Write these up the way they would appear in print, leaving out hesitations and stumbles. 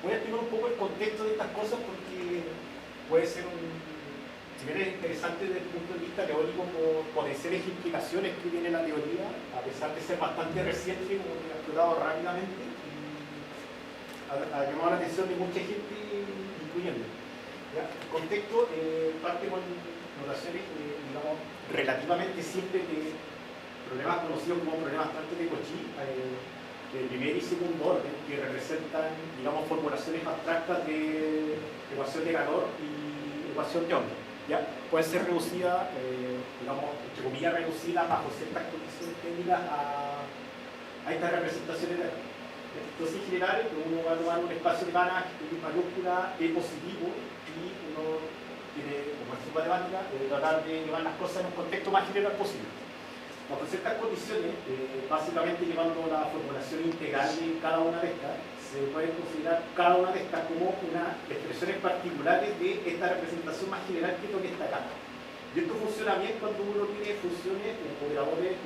Voy a explicar un poco el contexto de estas cosas porque puede ser si bien es interesante desde el punto de vista teórico por potenciales implicaciones que tiene la teoría, a pesar de ser bastante reciente, como que ha explorado rápidamente, ha llamado la atención de mucha gente, incluyendo. ¿Ya? El contexto parte con notaciones, digamos, relativamente simples de problemas conocidos como problemas tanto de Cauchy, de primer y segundo orden, que representan, digamos, formulaciones abstractas de ecuación de calor y ecuación de onda. ¿Ya? Pueden ser reducidas, digamos, entre comillas, reducidas bajo ciertas condiciones técnicas a estas representaciones de calor. Entonces, en general, uno va a tomar un espacio de Banach de mayúscula E positivo y uno tiene, como es matemática, tratar de llevar las cosas en un contexto más general posible. Bajo ciertas condiciones, básicamente llevando la formulación integral de cada una de estas, se puede considerar cada una de estas como unas expresiones particulares de esta representación más general que es lo que está acá. Y esto funciona bien cuando uno tiene funciones, operadores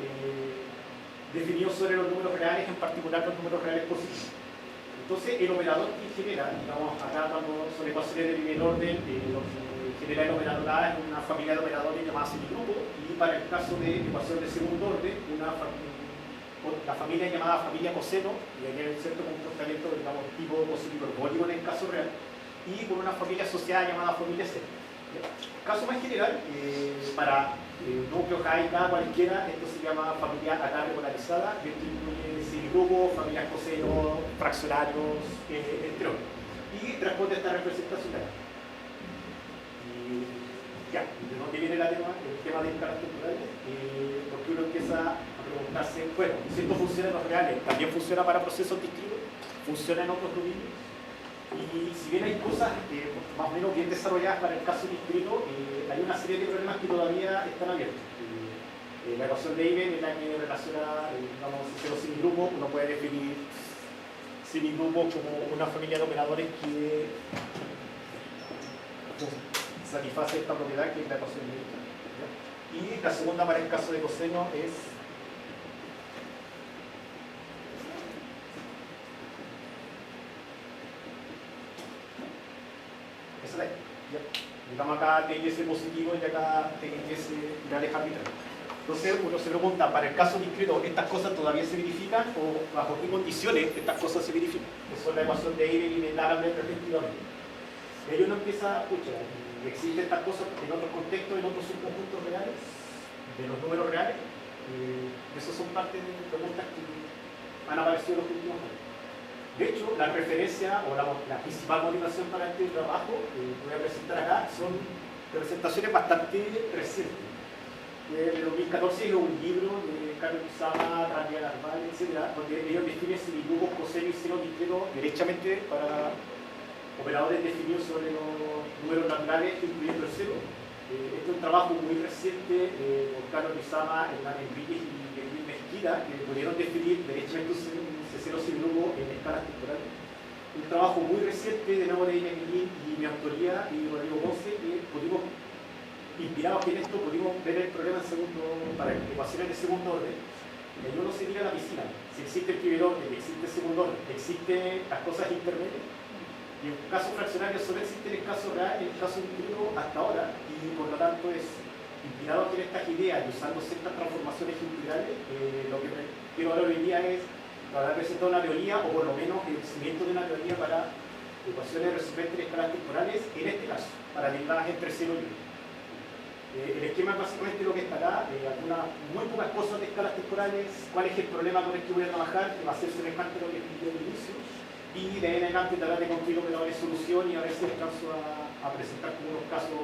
definidos sobre los números reales, en particular los números reales positivos. Entonces, el operador que genera, digamos, acá cuando son ecuaciones de primer orden, lo que genera el operador A es una familia de operadores llamada semigrupo, y para el caso de ecuación de segundo orden, la familia llamada familia coseno, y aquí hay un cierto comportamiento, digamos, tipo positivo ergódico en el caso real, y con una familia asociada llamada familia seno. Caso más general, para núcleos K y K cualquiera, esto se llama familia acá regularizada, y esto incluye semigrupo, familias coseno, fraccionarios, entre otros. Y responde a esta representación de acá. Ya, ¿de dónde viene el tema de escalas temporales? Porque uno empieza a preguntarse, bueno, si esto funciona en los reales, también funciona para procesos discretos, funciona en otros dominios, y si bien hay cosas más o menos bien desarrolladas para el caso discreto, hay una serie de problemas que todavía están abiertos. La ecuación de Eigen es la que relaciona, digamos, cero semigrupo. Uno puede definir semigrupo como una familia de operadores que satisface esta propiedad que es la ecuación de Eigen. Y la segunda para el caso de coseno es esa de ahí. Digamos acá TS positivo y acá TS reales arbitrarios. Entonces uno se pregunta, para el caso discreto, ¿estas cosas todavía se verifican o bajo qué condiciones estas cosas se verifican? Eso es la ecuación de Eigen y de D'Alembert respectivamente. Y ahí uno empieza a escuchar, existen estas cosas en otros contextos, en otros subconjuntos reales, de los números reales. Esas son parte de preguntas que han aparecido en los últimos años. De hecho, la referencia o la principal motivación para este trabajo que voy a presentar acá son representaciones bastante recientes. De 2014 es un libro de Carlos Kusama, Daniel Arval, etc., donde ellos definen semigrupo, coseno y seno discreto derechamente para operadores definidos sobre los números naturales, incluyendo el cero. Este es un trabajo muy reciente por Carlos Kusama, Hernán Enríquez y Edwin Mezquita, que pudieron definir derechamente un cero semigrupo en escalas temporales. Un trabajo muy reciente de nuevo de Eigen y mi autoría y Rodrigo Ponce, que pudimos, inspirados en esto, pudimos ver el problema para ecuaciones de segundo orden. Y ahí uno se tira a la piscina. Si existe el primer orden, existe el segundo orden, existen las cosas intermedias. Y en el caso fraccionario solo existe en el caso real y en el caso discreto hasta ahora, y por lo tanto es inspirado en estas ideas y usando ciertas transformaciones integrales. Lo que quiero ahora hoy día es para presentar una teoría, o por lo menos el cimiento de una teoría para ecuaciones resolventes en escalas temporales, en este caso, para derivadas entre 0 y 1. El esquema es básicamente lo que está acá, algunas muy pocas cosas de escalas temporales, cuál es el problema con el que voy a trabajar, que va a ser semejante a lo que expliqué al inicio, y de ahí en adelante tratar de construir operadores de solución y a ver si alcanzo a presentar como unos casos,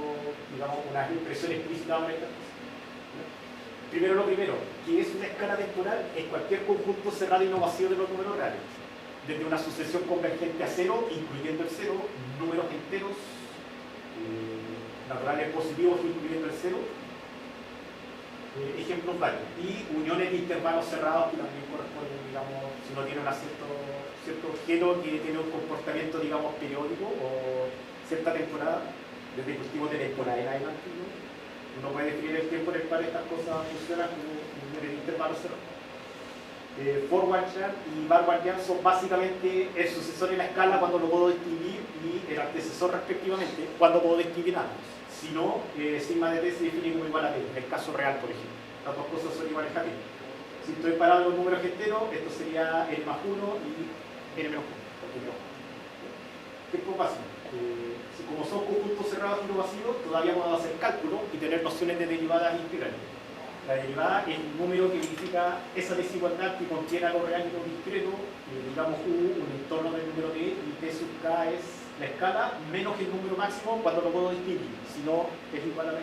digamos, unas impresiones explícitas sobre estas cosas. Primero lo primero, ¿qué es una escala temporal? Es cualquier conjunto cerrado y no vacío de los números reales, desde una sucesión convergente a cero, incluyendo el cero, números enteros, naturales positivos incluyendo el cero, ejemplos varios, y uniones de intervalos cerrados que también corresponden, digamos, si uno tiene un cierto objeto que tiene un comportamiento, digamos, periódico o cierta temporada, desde cultivos de temporada en adelante, uno puede definir el tiempo en el cual estas cosas funcionan como uniones de intervalos cerrados. forward jump y backward jump son básicamente el sucesor en la escala cuando lo puedo distinguir y el antecesor respectivamente cuando puedo distinguir ambos. Si no, sigma de t se define como igual a t, en el caso real, por ejemplo. Las dos cosas son iguales a t. Si estoy parado en números enteros, esto sería n más 1 y n menos 1. Ejemplo básico. Como son conjuntos cerrados y no vacíos, todavía puedo hacer cálculos y tener nociones de derivadas integrales. La derivada es un número que verifica esa desigualdad que contiene algo real y algo discreto, digamos U, un entorno del número t, y t sub k es la escala menos el número máximo cuando lo puedo distinguir, si no es igual a b.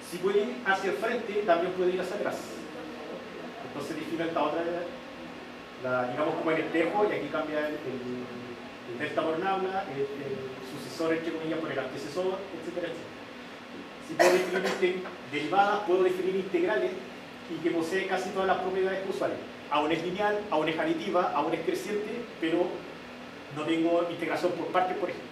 Si puedo ir hacia el frente, también puedo ir hacia atrás. Entonces defino esta otra, digamos como el espejo, y aquí cambia el delta por nabla, el sucesor entre comillas por el antecesor, etcétera, etcétera. Si puedo definir derivadas, puedo definir integrales y que posee casi todas las propiedades usuales. Aún es lineal, aún es aditiva, aún es creciente, pero no tengo integración por partes, por ejemplo.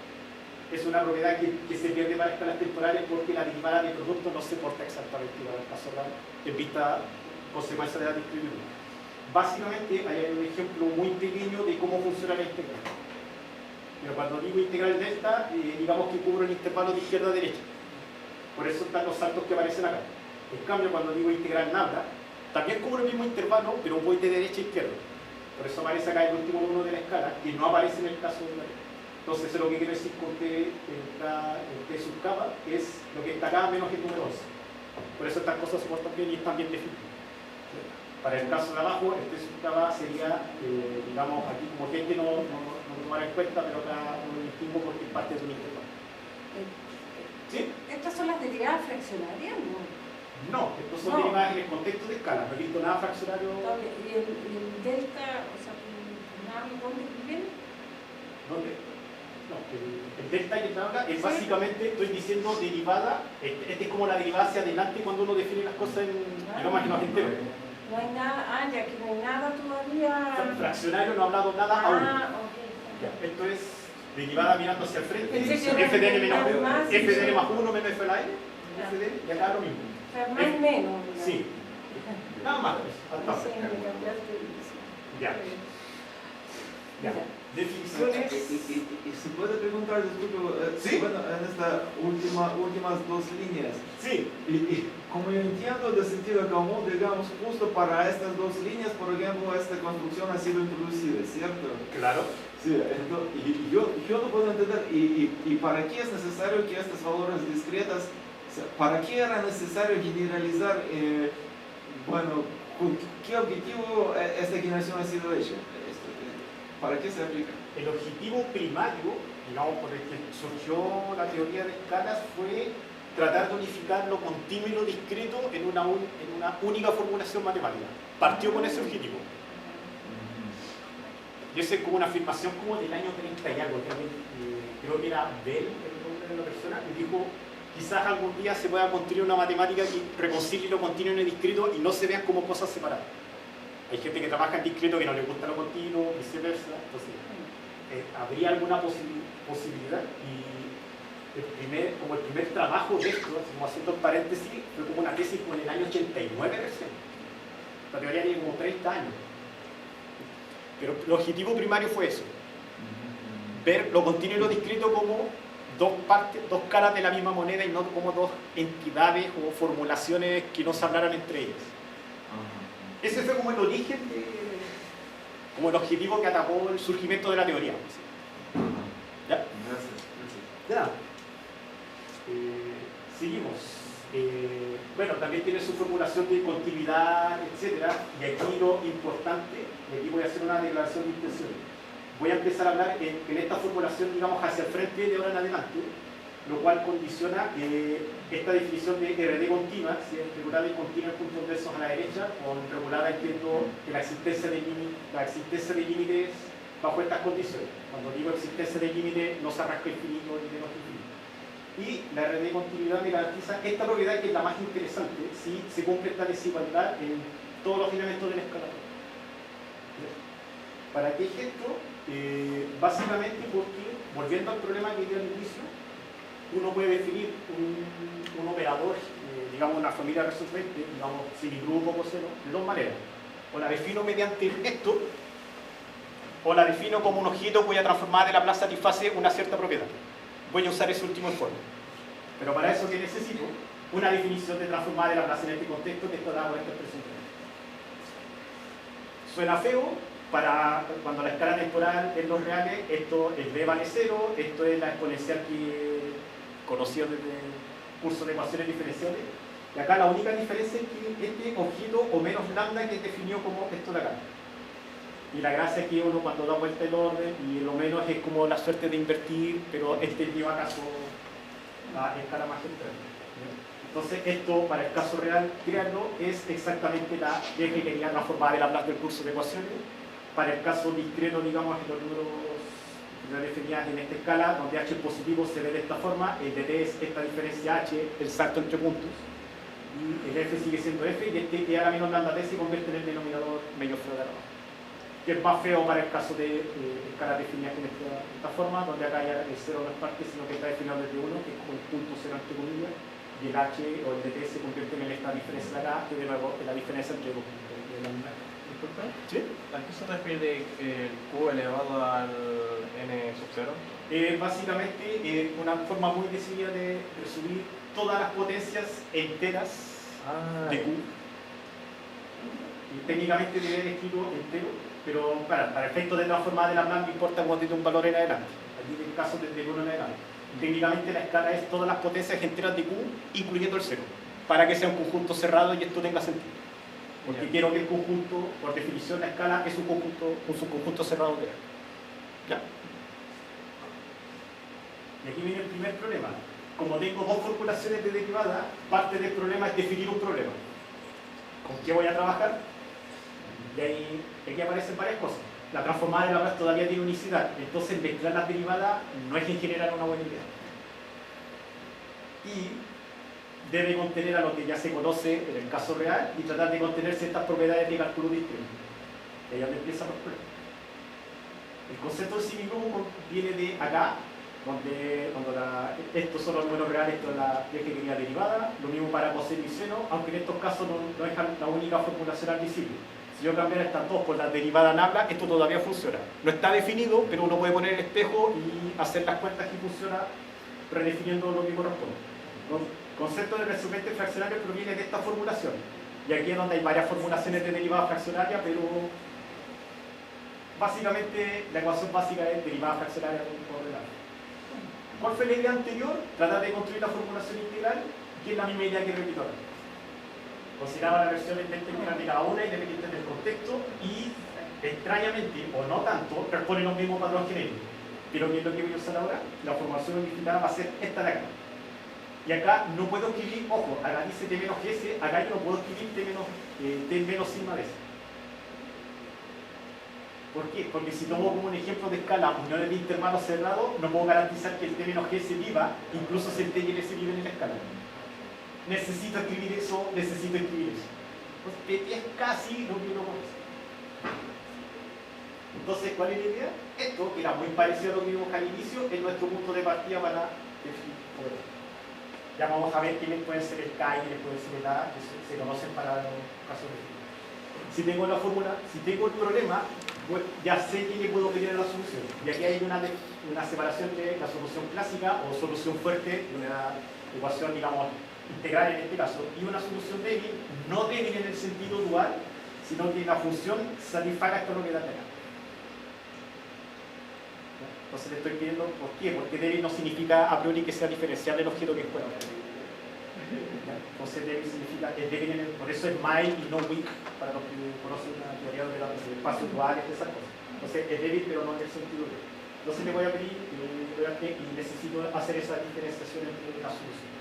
Es una propiedad que se pierde para escalas temporales porque la derivada de producto no se porta exactamente igual al caso real, en vista consecuencia de la discriminación. Básicamente hay un ejemplo muy pequeño de cómo funciona la integral. Pero cuando digo integral delta, digamos que cubro el intervalo de izquierda a derecha. Por eso están los saltos que aparecen acá. En cambio, cuando digo integral nabla, también cubro el mismo intervalo, pero voy de derecha a izquierda. Por eso aparece acá el último uno de la escala, que no aparece en el caso de la derecha. Entonces, eso es lo que quiero decir con t sub k, es lo que está acá menos el número 11. Por eso estas cosas se portan bien y están bien definidas. Para el caso de abajo, el t sub k sería, digamos, aquí como gente no tomar en cuenta, pero acá no lo distingo porque es parte de un intervalo. ¿Sí? ¿Estas son las derivadas fraccionarias? No, estos son derivadas en el contexto de escala, no he visto nada fraccionario. ¿Y el delta, o sea, dónde viene? ¿Dónde? No, el delta y el nabla es básicamente, estoy diciendo derivada, es como la derivada hacia adelante cuando uno define las cosas en idiomas que no es entero. No hay nada, ya que no hay nada todavía. Fraccionario no ha hablado nada aún. Ok. Esto es derivada mirando hacia el frente, fdn más 1 menos f a n, y acá lo mismo. O sea, más menos. Sí. Nada más. Ya. Definiciones. Y se puede preguntar, disculpe, ¿Sí? bueno, en estas últimas dos líneas. Sí. Y como yo entiendo de sentido común, digamos, justo para estas dos líneas, por ejemplo, esta construcción ha sido introducida, ¿cierto? Claro. Sí, entonces, y yo no puedo entender, y para qué es necesario que estas valores discretas, o sea, para qué era necesario generalizar, bueno, con qué objetivo esta generación ha sido hecha, para qué se aplica. El objetivo primario, digamos, por el que surgió la teoría de escalas, fue tratar de unificar lo continuo y lo discreto en una única formulación matemática. Partió con ese objetivo. Y esa es como una afirmación como del año 30 y algo, creo que era Bell, el nombre de la persona, que dijo, quizás algún día se pueda construir una matemática que reconcilie lo continuo y lo discreto y no se vean como cosas separadas. Hay gente que trabaja en discreto que no le gusta lo continuo, viceversa, entonces habría alguna posibilidad. Y como el primer trabajo de esto, como haciendo paréntesis, fue como una tesis como en el año 89 recién. La teoría tiene como 30 años. Pero el objetivo primario fue eso, ver lo continuo y lo discreto como dos caras de la misma moneda y no como dos entidades o formulaciones que no se hablaran entre ellas. Ese fue como el origen, como el objetivo que atacó el surgimiento de la teoría. ¿Ya? Gracias. Ya. Seguimos. Bueno, también tiene su formulación de continuidad, etc. Y aquí lo importante, y aquí voy a hacer una declaración de intenciones. Voy a empezar a hablar en esta formulación, digamos, hacia el frente de ahora en adelante, lo cual condiciona esta definición de RD continua, si es regulada y continua en puntos versos a la derecha, con regulada entiendo que la existencia de límites bajo estas condiciones. Cuando digo existencia de límite, no se arranca infinito ni menos infinito. Y la RD continuidad me garantiza esta propiedad, que es la más interesante, si se cumple esta desigualdad en todos los elementos del escalador. ¿Para qué es esto? Básicamente porque, volviendo al problema que dio al inicio, uno puede definir un operador, digamos una familia resolvente, digamos semigrupo coseno, de dos maneras. O la defino mediante esto, o la defino como un objeto cuya transformada de Laplace satisface una cierta propiedad. Voy a usar ese último informe. Pero para eso, ¿qué necesito? Una definición de transformada de Laplace en este contexto que está dada por esta expresión. Suena feo, para cuando la escala temporal es los reales, esto es b vale 0, esto es la exponencial que conocido desde el curso de ecuaciones diferenciales. Y acá la única diferencia es que este objeto o menos lambda que es definido como esto de acá. Y la gracia es que uno cuando da vuelta el orden, y lo menos es como la suerte de invertir, pero este lleva a caso a escala más central. Entonces esto, para el caso real, crearlo, es exactamente la que quería transformar de Laplace del curso de ecuaciones. Para el caso discreto, digamos, en los números definidas en esta escala, donde h positivo se ve de esta forma, el dt es esta diferencia h, el salto entre puntos, y el f sigue siendo f, y este que ahora menos lambda t se convierte en el denominador medio feo de abajo, que es más feo para el caso de escalas definidas en esta forma, donde acá ya el 0 no es parte, sino que está definido desde 1, que es como el punto 0 entre comillas, y el h o el dt se convierte en esta diferencia de acá, que de nuevo es la diferencia entre dos puntos de la misma. Disculpe, ¿Sí? ¿a qué se refiere el q elevado al n sub 0? Básicamente, una forma muy decidida de resumir todas las potencias enteras de Q. Y técnicamente debe ser escrito entero, pero para efectos de transformar de Laplace no importa cuando tiene un valor en adelante. Aquí en el caso desde el 1 en adelante. Técnicamente la escala es todas las potencias enteras de Q, incluyendo el 0, para que sea un conjunto cerrado y esto tenga sentido. Porque quiero que el conjunto, por definición, la escala es un subconjunto cerrado de R. ¿Ya? Y aquí viene el primer problema. Como tengo dos formulaciones de derivada, parte del problema es definir un problema. ¿Con qué voy a trabajar? Y ahí aquí aparecen varias cosas. La transformada de Laplace todavía tiene unicidad, entonces mezclar las derivadas no es en general una buena idea. Y debe contener a lo que ya se conoce en el caso real y tratar de contener ciertas propiedades de cálculo discreto. Y ahí es donde empiezan los problemas. El concepto de semigrupo viene de acá, donde estos son los números reales, esto es la quería derivada, lo mismo para coseno y seno, aunque en estos casos no es la única formulación admisible. Si yo cambiara estas dos por la derivada nabla, esto todavía funciona. No está definido, pero uno puede poner el espejo y hacer las cuentas que funciona redefiniendo lo que corresponde. El concepto de resolvente fraccionario proviene de esta formulación. Y aquí es donde hay varias formulaciones de derivada fraccionaria, pero básicamente la ecuación básica es derivada fraccionaria por delante. ¿Cuál fue la idea anterior? Tratar de construir la formulación integral, que es la misma idea que repito ahora. Consideraba la versión integral de cada una independiente del contexto y, extrañamente, o no tanto, responde los mismos patrones genéricos. Pero ¿qué es lo que voy a usar ahora? La formulación unificada va a ser esta de acá. Y acá no puedo escribir, ojo, acá dice t menos gs, acá yo no puedo escribir t menos sigma de s. ¿Por qué? Porque si tomo como un ejemplo de escala uniones de intervalos cerrados, no puedo garantizar que el t menos gs viva, incluso si el t y el s viven en la escala. Necesito escribir eso, necesito escribir eso. Entonces, es casi lo que uno conoce. Entonces, ¿cuál es la idea? Esto, que era muy parecido a lo que vimos al inicio, es nuestro punto de partida para definir poder. Ya vamos a ver quiénes pueden ser el K y quiénes pueden ser el A, que se conocen para los casos de física. Si tengo la fórmula, si tengo el problema, pues ya sé que le puedo pedir la solución. Y aquí hay una separación de la solución clásica o solución fuerte, una ecuación, digamos, integral en este caso, y una solución débil, no débil en el sentido dual, sino que la función satisfaga esto lo que da acá. Entonces le estoy pidiendo, ¿por qué? Porque débil no significa a priori que sea diferencial del objeto que es fuera. Entonces débil significa que es débil por eso es mild y no weak, para los que conocen la teoría de los espacios duales y esas cosas. Entonces es débil, pero no en el sentido de. Entonces le voy a pedir y necesito hacer esa diferenciación entre las soluciones.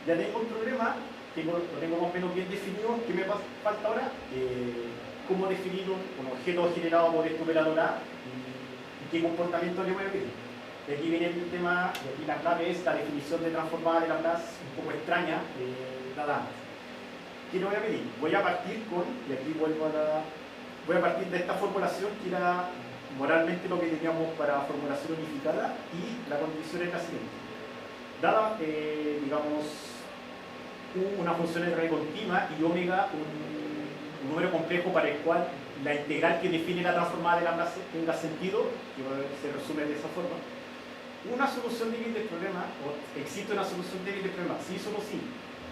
Ya tengo un problema, lo tengo más o menos bien definido. ¿Qué me falta ahora? Cómo definir un objeto generado por este operador A y qué comportamiento le voy a pedir. Y aquí viene el tema, y aquí la clave es la definición de transformada de Laplace, un poco extraña, nada más. ¿Qué le voy a pedir? Voy a partir con, y aquí vuelvo voy a partir de esta formulación que era moralmente lo que teníamos para formulación unificada, y la condición es la siguiente. Dada, digamos, U una función R continua y omega un número complejo para el cual la integral que define la transformada de Laplace tenga sentido, que se resume de esa forma. Una solución débil del problema, o existe una solución débil del problema, sí, solo sí.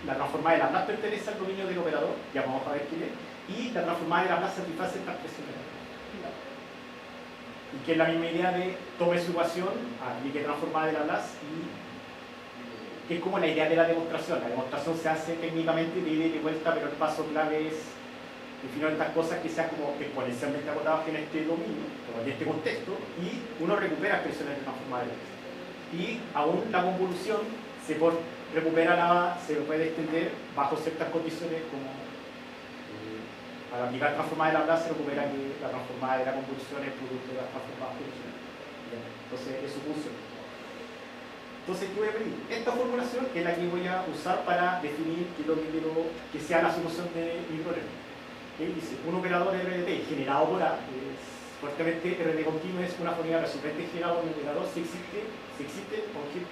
La transformada de Laplace pertenece al dominio del operador, ya vamos a ver quién es, y la transformada de Laplace satisface esta expresión. Y que es la misma idea de tome su ecuación, aplique transformada de Laplace, y que es como la idea de la demostración. La demostración se hace técnicamente de ida y de vuelta, pero el paso clave es definir estas cosas que sean como exponencialmente acotadas en este dominio, como en este contexto, y uno recupera expresiones de transformada de Laplace. Y aún la convolución se puede extender bajo ciertas condiciones, como al aplicar transformada de Laplace se recupera que la transformada de la convolución es producto de las transformadas originales. Entonces eso funciona. Entonces, ¿qué voy a pedir? Esta formulación es la que voy a usar para definir qué es lo que quiero que sea la solución de mi problema. Dice, un operador RDT generado por A, fuertemente RD continuo es una fórmula resultante generada por un operador si existe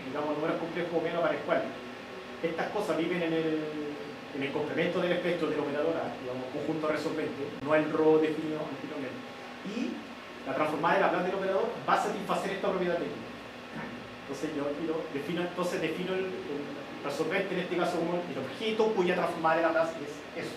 digamos, números complejos o menos para el cual estas cosas viven en el complemento del espectro del operador A, digamos, conjunto resolvente, no el ρ definido anteriormente. Y la transformada de Laplace del operador va a satisfacer esta propiedad técnica. Entonces defino el resolvente, en este caso como el objeto cuya transformada de Laplace es eso.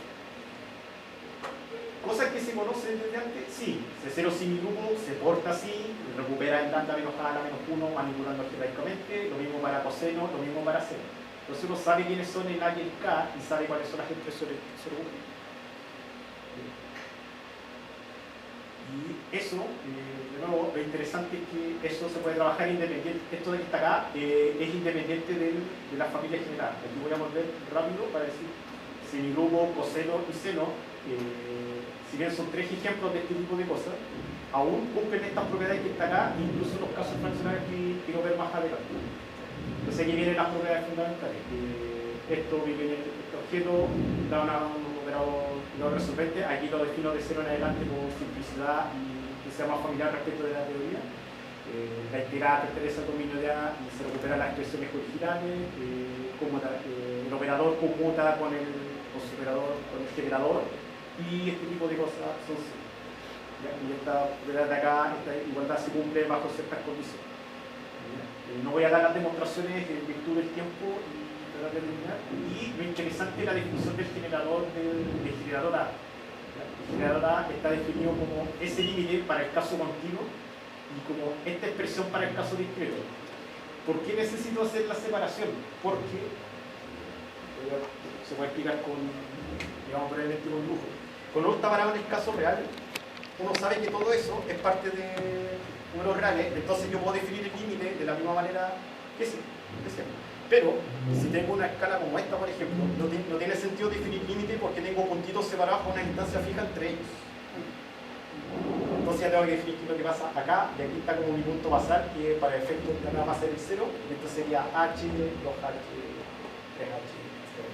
Cosas que se conocen desde antes, sí. C0 semigrupo se porta así, recupera el lambda menos a la menos 1 manipulando algebraicamente, lo mismo para coseno, lo mismo para seno. Entonces uno sabe quiénes son el A y el K y sabe cuáles son las expresiones sobre 1. Y eso, de nuevo, lo interesante es que eso se puede trabajar independiente. Esto de que está acá es independiente de la familia general. Aquí voy a volver rápido para decir semigrupo, coseno y seno. Si bien son tres ejemplos de este tipo de cosas, aún cumplen estas propiedades que está acá, incluso los casos fraccionarios que quiero ver más adelante. Entonces aquí vienen las propiedades fundamentales. Esto vive en este objeto, da un operador resolvente. Aquí lo defino de 0 en adelante por simplicidad y que sea más familiar respecto de la teoría. La integral pertenece al dominio de A y se recuperan las expresiones originales. El operador conmuta con el generador. Y este tipo de cosas son sí. Y esta propiedad de acá, esta igualdad se cumple bajo ciertas condiciones. No voy a dar las demostraciones en virtud del tiempo y tratar de terminar. Y lo interesante es la definición del generador A. El generador A está definido como ese límite para el caso continuo y como esta expresión para el caso discreto. ¿Por qué necesito hacer la separación? Porque se puede explicar con, digamos, brevemente con lujo. Cuando uno está parado en el caso real, uno sabe que todo eso es parte de números reales, entonces yo puedo definir el límite de la misma manera que sí. Pero si tengo una escala como esta, por ejemplo, no tiene sentido definir límite porque tengo puntitos separados con una distancia fija entre ellos. Entonces ya tengo que definir lo que pasa acá, y aquí está como mi punto basal, que para efectos nada más ser el 0, y esto sería h, 2h, 3h, etc.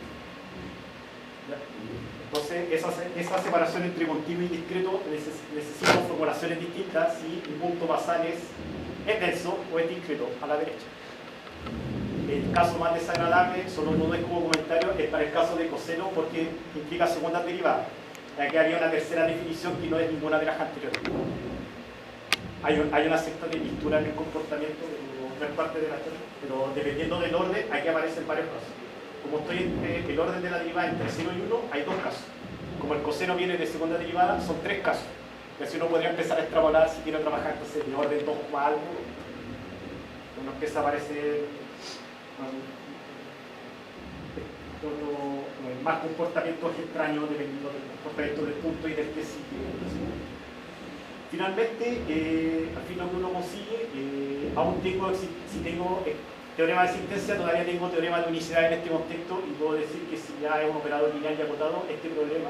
Entonces, esa separación entre continuo y discreto necesita formulaciones distintas si el punto basal es denso o es discreto a la derecha. El caso más desagradable, solo lo doy como comentario, es para el caso de coseno porque implica segundas derivadas. Aquí había una tercera definición que no es ninguna de las anteriores. Hay una cierta de lectura en el comportamiento, no es parte de la teoría, pero dependiendo del orden, aquí aparecen varios casos. Como estoy entre el orden de la derivada entre 0 y 1, hay dos casos. Como el coseno viene de segunda derivada, son tres casos. Y así uno podría empezar a extrapolar si quiere trabajar entonces de orden 2 o algo. Uno empieza a aparecer más comportamientos extraños dependiendo del comportamiento del punto y del que sigue. Finalmente, al fin lo que uno consigue, aún tengo, si tengo teorema de existencia, todavía tengo teorema de unicidad en este contexto y puedo decir que si ya es un operador lineal y acotado, este problema,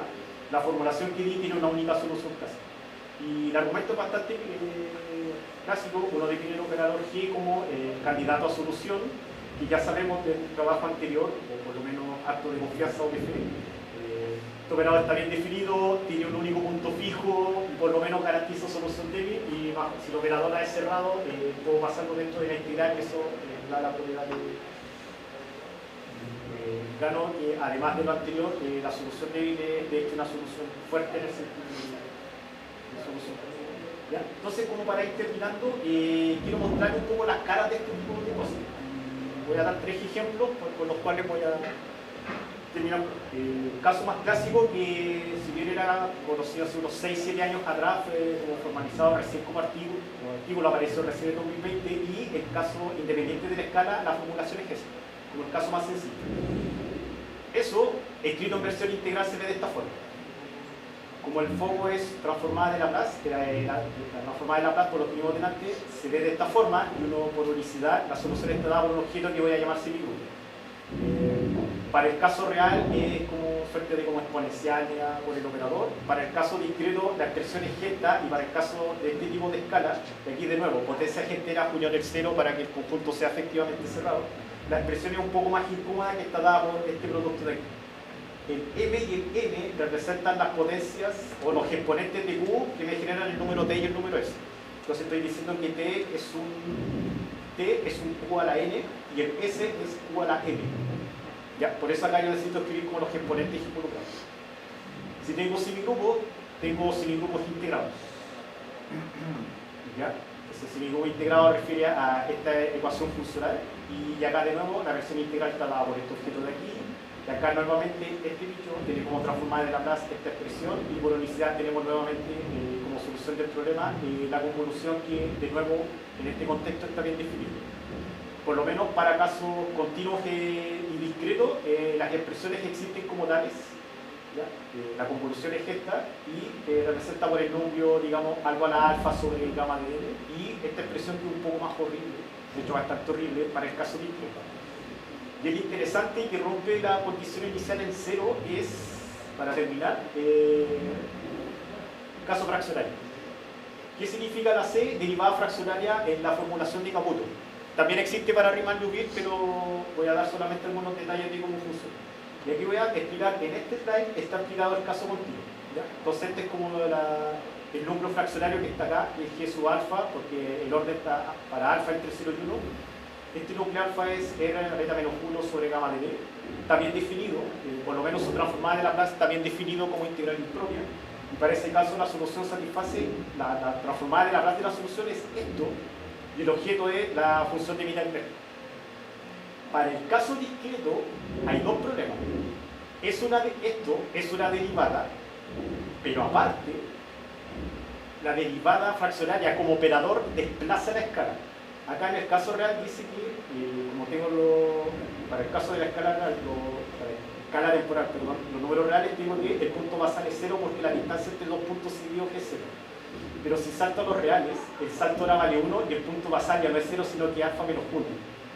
la formulación que di tiene una única solución clásica. Y el argumento es bastante clásico. Uno define el operador G como candidato a solución, y ya sabemos del trabajo anterior, o por lo menos acto de confianza o de fe. Este operador está bien definido, tiene un único punto fijo, y por lo menos garantiza solución débil, y si el operador A es cerrado, puedo pasarlo dentro de la integral, que eso da la propiedad de gano que además de lo anterior, la solución débil es de hecho una solución fuerte en el sentido de solución. ¿Ya? Entonces, como para ir terminando, quiero mostrar un poco las caras de este tipo de cosas. Voy a dar 3 ejemplos con los cuales voy a terminar. El caso más clásico, que si bien era conocido hace unos 6-7 años atrás, fue como formalizado recién como artículo apareció recién en 2020, y el caso independiente de la escala, la formulación es esa, como el caso más sencillo. Eso, escrito en versión integral, se ve de esta forma. Como el foco es transformada de Laplace, que la transformada de Laplace por lo que vimos delante, se ve de esta forma, y uno por unicidad, la solución está dada por un objeto que voy a llamar semigrupo. Para el caso real es como suerte de como exponencial ya por el operador. Para el caso discreto la expresión es gesta, y para el caso de este tipo de escala, de aquí de nuevo, potencia gestera, unión del cero para que el conjunto sea efectivamente cerrado, la expresión es un poco más incómoda, que está dada por este producto de aquí. El m y el n representan las potencias o los exponentes de q que me generan el número t y el número s. Entonces estoy diciendo que t es un q a la n y el s es q a la m. ¿Ya? Por eso acá yo necesito escribir como los exponentes involucrados. Si tengo semigrupos integrados. ¿Ya? Ese semigrupo integrado refiere a esta ecuación funcional, y acá de nuevo la versión integral está dada por este objeto de aquí. Y acá nuevamente este bicho tiene como transformada de Laplace esta expresión, y por unicidad tenemos nuevamente como solución del problema la convolución, que de nuevo en este contexto está bien definido. Por lo menos para casos continuos y discretos, las expresiones existen como tales. ¿Ya? La convolución es esta, y representa por el núcleo, digamos, algo a la alfa sobre el gamma de n, y esta expresión que es un poco más horrible, de hecho bastante horrible para el caso discreto. Y el interesante, que rompe la condición inicial en cero, es, para terminar, caso fraccionario. ¿Qué significa la C? Derivada fraccionaria en la formulación de Caputo. También existe para Riemann-Liouville, pero voy a dar solamente algunos detalles de cómo funciona. Y aquí voy a explicar, en este slide está explicado el caso continuo. ¿Ya? Entonces este es como el núcleo fraccionario que está acá, que es G sub alfa, porque el orden está para alfa entre 0 y 1. Este núcleo alfa es R beta menos 1 sobre gamma de D, también definido, por lo menos su transformada de Laplace también definido como integral impropia. Y para ese caso la solución satisface, la transformada de Laplace de la solución es esto, y el objeto es la función de Mittag-Levy. Para el caso discreto hay dos problemas. Esto es una derivada, pero aparte, la derivada fraccionaria como operador desplaza la escala. Acá en el caso real dice que, como tengo para el caso de la escala real, para la escala temporal, perdón, los números reales, tengo que el punto basal es 0 porque la distancia entre dos puntos seguidos es 0. Pero si salto a los reales, el salto ahora vale 1 y el punto basal ya no es 0, sino que alfa menos 1.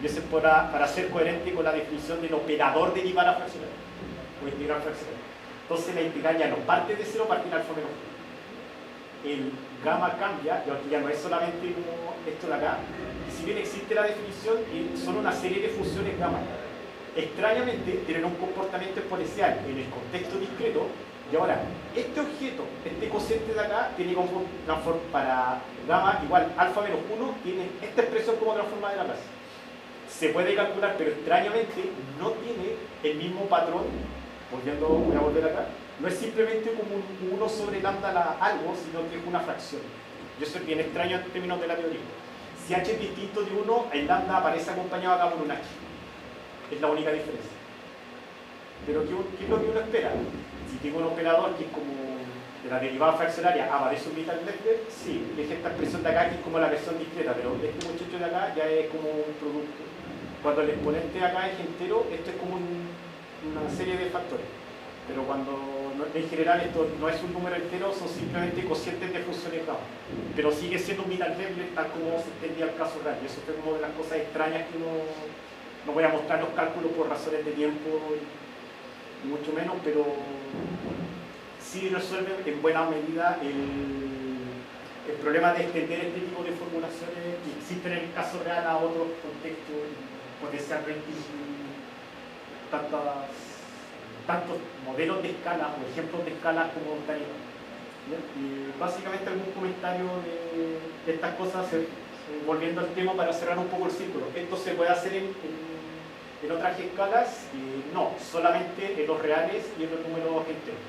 Y eso es para ser coherente con la definición del operador derivada fraccionaria o integral fraccionaria. Entonces la integral ya no parte de 0, parte de alfa menos 1. El gamma cambia, y aquí ya no es solamente como esto de acá. Y si bien existe la definición, son una serie de funciones gamma. Extrañamente tienen un comportamiento exponencial en el contexto discreto. Y ahora, este objeto, este cociente de acá, tiene como para gamma igual alfa menos 1, tiene esta expresión como transformada de Laplace. Se puede calcular, pero extrañamente no tiene el mismo patrón. Voy a volver acá. No es simplemente como un 1 sobre lambda algo, sino que es una fracción. Y eso es bien extraño en términos de la teoría. Si h es distinto de 1, el lambda aparece acompañado acá por un h. Es la única diferencia. Pero ¿qué es lo que uno espera? Si tengo un operador que es como de la derivada fraccionaria, aparece un Mittag-Levy, sí, es esta expresión de acá que es como la versión discreta, pero este muchacho de acá ya es como un producto. Cuando el exponente de acá es entero, esto es como una serie de factores. Pero cuando en general esto no es un número entero, son simplemente cocientes de funciones gamma. Pero sigue siendo un Mittag-Levy tal como se entendía el caso real. Y eso fue como de las cosas extrañas que no voy a mostrar los cálculos por razones de tiempo, y mucho menos, pero sí resuelve en buena medida el problema de extender este tipo de formulaciones que existen en el caso real a otros contextos, potencialmente tantos modelos de escala o ejemplos de escala como Daniel. Y básicamente algún comentario de estas cosas, volviendo al tema para cerrar un poco el círculo. Esto se puede hacer En otras escalas, no, solamente en los reales y en los números enteros.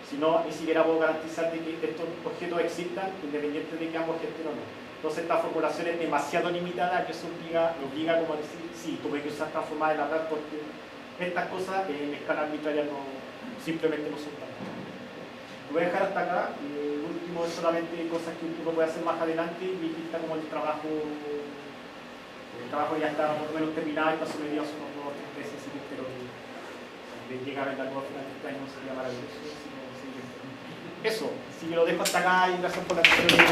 Si no, ni siquiera puedo garantizar de que estos objetos existan, independiente de que ambos estén o no. Entonces esta formulación es demasiado limitada, que eso me obliga como a decir, sí, tuve que usar transformada de Laplace porque estas cosas en escala arbitraria no, simplemente no son tan. Lo voy a dejar hasta acá. El último es solamente cosas que uno puede hacer más adelante y mi lista como el trabajo ya está más o menos terminado y está sometido a unos 2 o 3 meses, así que espero que llegue a ver algo al final de este año, sería maravilloso. Eso, así que lo dejo hasta acá y gracias por la atención.